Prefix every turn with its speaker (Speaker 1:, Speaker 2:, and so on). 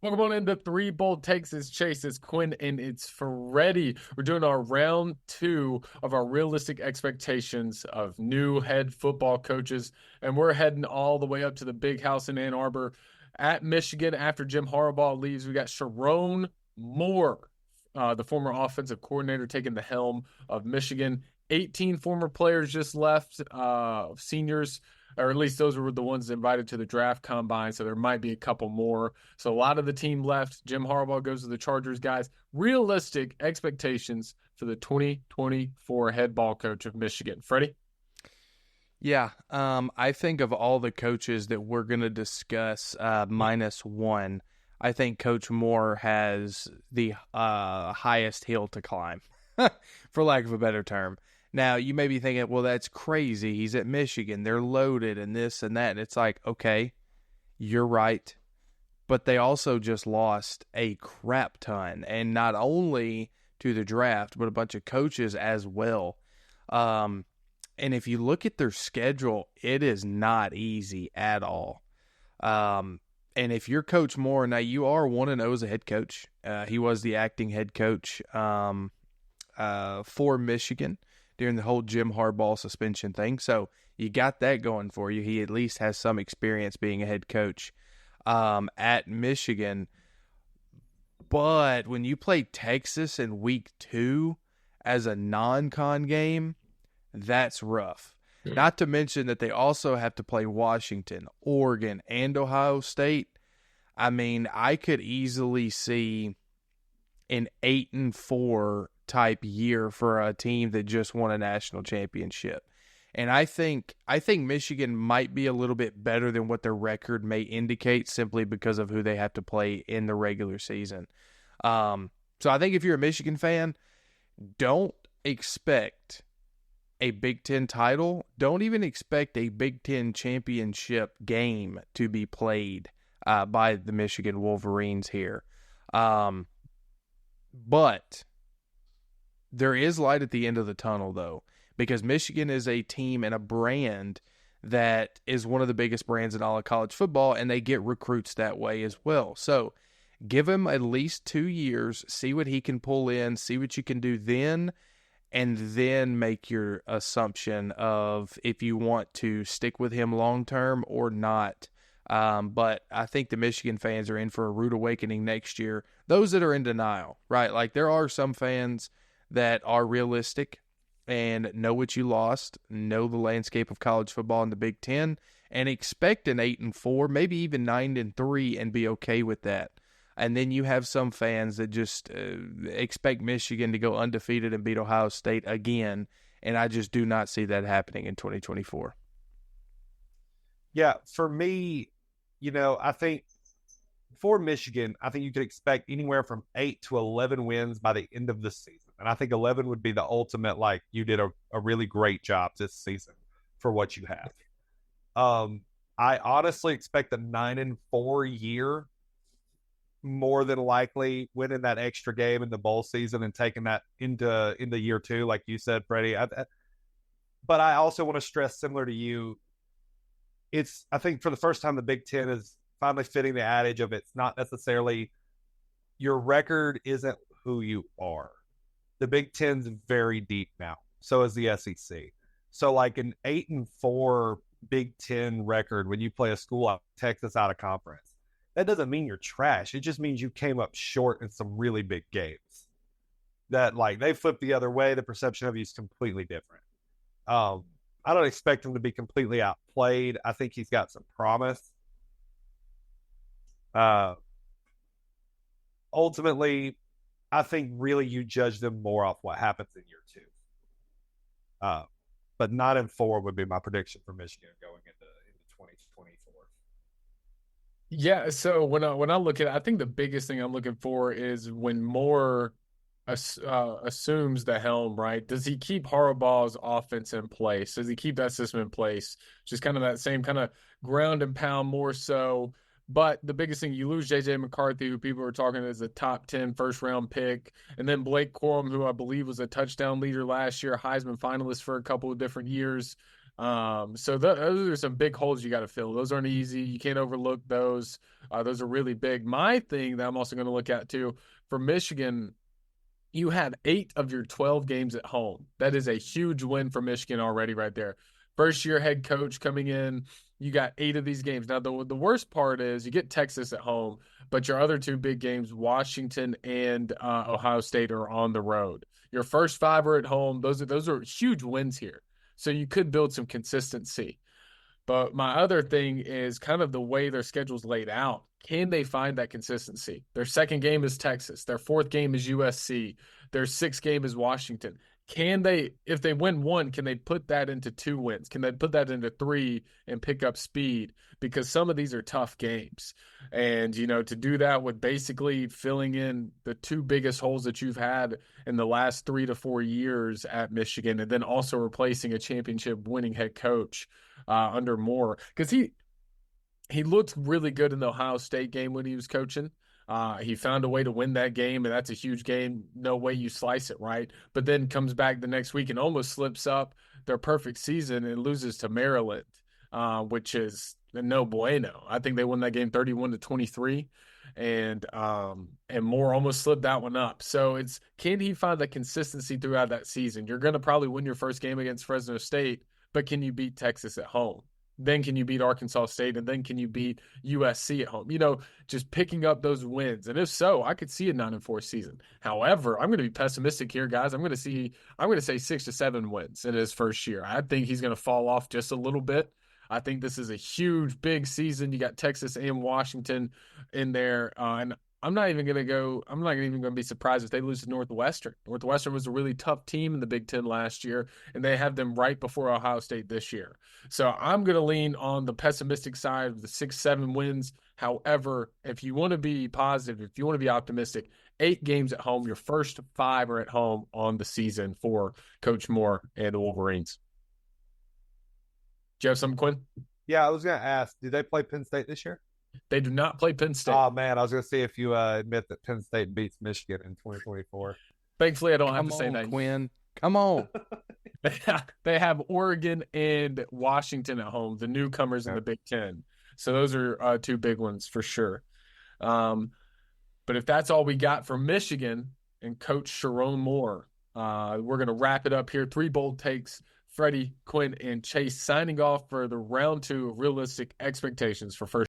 Speaker 1: Welcome on into Three Bold Takes. It's Chase, it's Quinn, and it's Freddie. We're doing our round two of our realistic expectations of new head football coaches, and we're heading all the way up to the big house in Ann Arbor at Michigan after Jim Harbaugh leaves. We got Sherrone Moore, the former offensive coordinator, taking the helm of Michigan. 18 former players just left, seniors, or at least those were the ones invited to the draft combine. So there might be a couple more. So a lot of the team left. Jim Harbaugh goes to the Chargers, guys. Realistic expectations for the 2024 head ball coach of Michigan. Freddie?
Speaker 2: Yeah, I think of all the coaches that we're going to discuss, minus one, I think Coach Moore has the highest hill to climb, for lack of a better term. Now, you may be thinking, well, that's crazy. He's at Michigan. They're loaded and this and that. And it's like, okay, you're right. But they also just lost a crap ton. And not only to the draft, but a bunch of coaches as well. And if you look at their schedule, it is not easy at all. And if you're Coach Moore, now you are 1-0 as a head coach. He was the acting head coach for Michigan during the whole Jim Harbaugh suspension thing. So you got that going for you. He at least has some experience being a head coach at Michigan. But when you play Texas in week 2 as a non-con game, that's rough. Not to mention that they also have to play Washington, Oregon, and Ohio State. I mean, I could easily see an 8-4 type year for a team that just won a national championship. And I think Michigan might be a little bit better than what their record may indicate simply because of who they have to play in the regular season. So I think if you're a Michigan fan, don't expect a Big Ten title. Don't even expect a Big Ten championship game to be played by the Michigan Wolverines here. But there is light at the end of the tunnel, though, because Michigan is a team and a brand that is one of the biggest brands in all of college football, and they get recruits that way as well. So give him at least 2 years, see what he can pull in, see what you can do then, and then make your assumption of if you want to stick with him long-term or not. But I think the Michigan fans are in for a rude awakening next year. Those that are in denial, right? Like there are some fans that are realistic and know what you lost, know the landscape of college football in the Big Ten, and expect an 8-4, maybe even 9-3, and be okay with that. And then you have some fans that just expect Michigan to go undefeated and beat Ohio State again, and I just do not see that happening in 2024.
Speaker 3: Yeah, for me, I think for Michigan, I think you could expect anywhere from 8 to 11 wins by the end of the season. And I think 11 would be the ultimate, like, you did a really great job this season for what you have. I honestly expect a 9-4 year, more than likely winning that extra game in the bowl season and taking that into year 2, like you said, Freddie. But I also want to stress, similar to you, I think for the first time, the Big Ten is finally fitting the adage of it's not necessarily your record isn't who you are. The Big Ten's very deep now. So is the SEC. So like an 8-4 Big Ten record when you play a school like Texas out of conference, that doesn't mean you're trash. It just means you came up short in some really big games. That like they flipped the other way. The perception of you is completely different. I don't expect him to be completely outplayed. I think he's got some promise. Ultimately, I think really you judge them more off what happens in year 2. But 9-4 would be my prediction for Michigan going into 2024.
Speaker 1: Yeah, so when I look at it, I think the biggest thing I'm looking for is when Moore assumes the helm, right? Does he keep Harbaugh's offense in place? Does he keep that system in place? Just kind of that same kind of ground and pound more so. But the biggest thing, you lose J.J. McCarthy, who people are talking as a top 10 first-round pick, and then Blake Corum, who I believe was a touchdown leader last year, Heisman finalist for a couple of different years. So those are some big holes you got to fill. Those aren't easy. You can't overlook those. Those are really big. My thing that I'm also going to look at too for Michigan, you had 8 of your 12 games at home. That is a huge win for Michigan already, right there. First year head coach coming in, you got 8 of these games. Now, the worst part is you get Texas at home, but your other 2 big games, Washington and Ohio State, are on the road. Your first 5 are at home. Those are huge wins here. So you could build some consistency. But my other thing is kind of the way their schedule's laid out. Can they find that consistency? Their second game is Texas. Their fourth game is USC. Their sixth game is Washington. Can they, if they win one, can they put that into 2 wins? Can they put that into 3 and pick up speed? Because some of these are tough games. And, to do that with basically filling in the 2 biggest holes that you've had in the last 3 to 4 years at Michigan, and then also replacing a championship winning head coach under Moore, because he looked really good in the Ohio State game when he was coaching. He found a way to win that game, and that's a huge game. No way you slice it, right? But then comes back the next week and almost slips up their perfect season and loses to Maryland, which is no bueno. I think they won that game 31-23, and Moore almost slipped that one up. So can he find the consistency throughout that season? You're going to probably win your first game against Fresno State, but can you beat Texas at home? Then can you beat Arkansas State? And then can you beat USC at home? Just picking up those wins. And if so, I could see a 9-4 season. However, I'm going to be pessimistic here, guys. I'm going to say 6 to 7 wins in his first year. I think he's going to fall off just a little bit. I think this is a huge, big season. You got Texas and Washington in there, and I'm not even going to be surprised if they lose to Northwestern. Northwestern was a really tough team in the Big Ten last year, and they have them right before Ohio State this year. So I'm going to lean on the pessimistic side of the 6-7 wins. However, if you want to be positive, if you want to be optimistic, 8 games at home, your first 5 are at home on the season for Coach Moore and the Wolverines. Do you have something, Quinn?
Speaker 3: Yeah, I was going to ask, did they play Penn State this year?
Speaker 1: They do not play Penn State.
Speaker 3: Oh, man, I was going to see if you admit that Penn State beats Michigan in 2024.
Speaker 1: Thankfully, I don't have to say that.
Speaker 2: Quinn. Come on.
Speaker 1: They have Oregon and Washington at home, the newcomers in the Big Ten. So those are 2 big ones for sure. But if that's all we got for Michigan and Coach Sherrone Moore, we're going to wrap it up here. 3 bold takes. Freddie, Quinn, and Chase signing off for the round 2 of Realistic Expectations for First